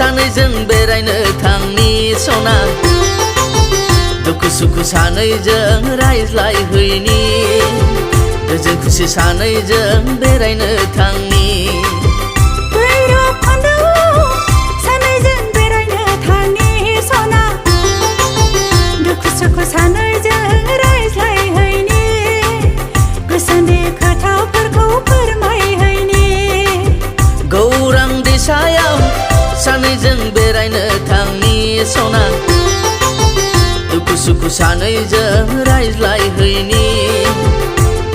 सानैजों बेरायनो थांनि सना दुखु सुखु सानैजों रायज्लायहैनि गोजोन खुसि सानैजों बेरायनो थांनि सानैजों बेरायनो थांनि सना दुखु सुखु सानैजों रायज्लायहैनि गोसोनि खोथाफोरखौ फोरमायहैनि गौरां दैसायाव सानैजों बेरायनो थांनि सना दुखु सुखु सानैजों रायज्लायहैनि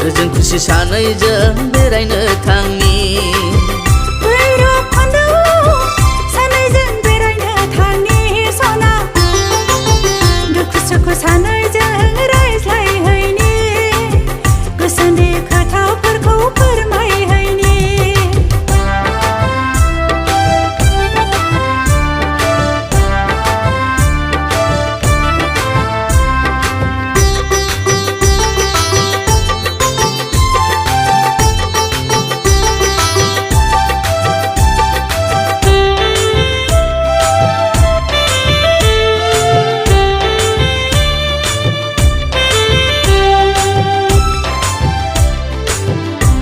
गोजोन खुसि सानैजों बेरायनो थांनि सानैजों बेरायनो थांनि सना दुखु सुखु सानैजों रायज्लायहैनि गोसोनि खोथाफोरखौ फोरमायहैनि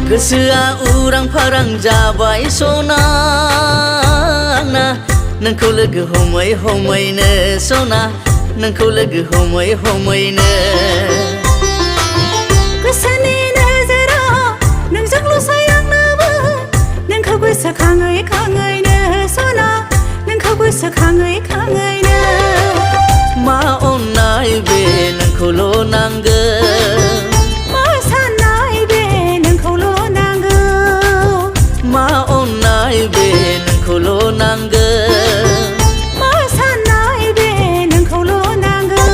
गोसोआ उरां फारां जाबाय सना आंना नोंखौ लोगो हमै हमैनो सना नोंखौ लोगो हमै हमैनो गोसोनि नोजोरा नोंजोंल'सै आंनोबो नोंखौ गोसोखाङै खाङैनो सना नोंखौ गोसोखाङै खाङैनो मा अननाय बे नोंखौल' नांगौ मा अननाय बे नोंखौल' नांगौ मा साननाय बे नोंखौल' नांगौ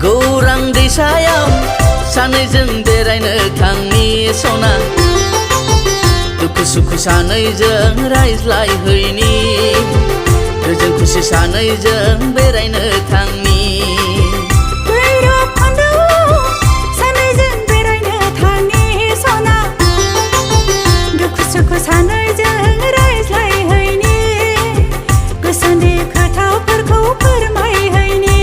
गौरां दैसायाव सानैजों बेरायनो थांनि सना दुखु सुखु सानैजों रायज्लायहैनि गोजोन खुसि सानैजों बेरायनो थांनि सानैजों रायज्लायहैनि गोसोनि खोथाफोरखौ फोरमायहैनि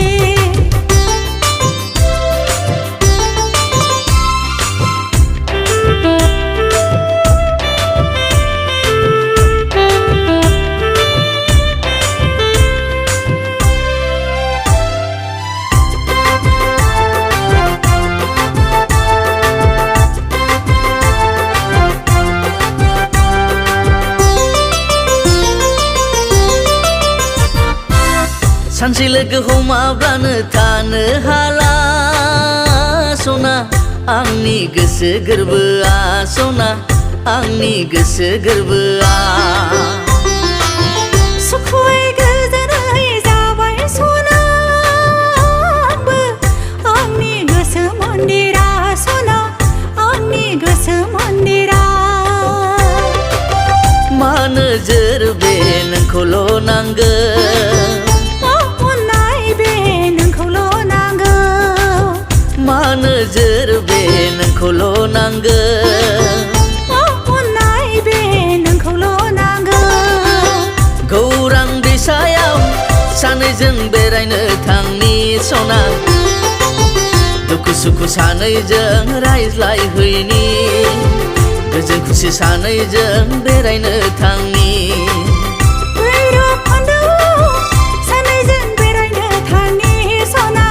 सानसे लोगो हमाब्लानो थानो हाला सना आंनि गोसो गोरबोआ सना आंनि गोसो गोरबोआ सुखुयै गोजोनै जाबाय सना आंबो आंनि गोसो मन्दिरा सना आंनि गोसो मन्दिरा मा नोजोर बे नोंखौल' नांगौ मा नोजोर बे नोंखौल' नांगौ मा अननाय बे नोंखौल' नांगौ गौरां दैसायाव सानैजों बेरायनो थांनि सना दुखु सुखु सानैजों रायज्लायहैनि गोजोन खुसि सानैजों बेरायनो थांनि सानैजों बेरायनो थांनि सना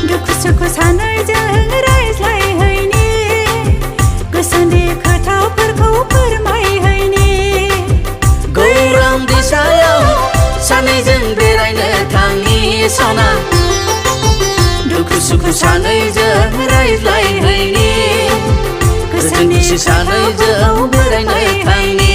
दुखु सुखु सानैजों रायज्लायहैनि गोसोनि खोथाफोरखौ फोरमायहैनि गौरां दैसायाव सानैजों बेरायनो थांनि सना दुखु सुखु सानैजों रायज्लायहैनि गोजोन खुसि सानैजों बेरायनो थांनि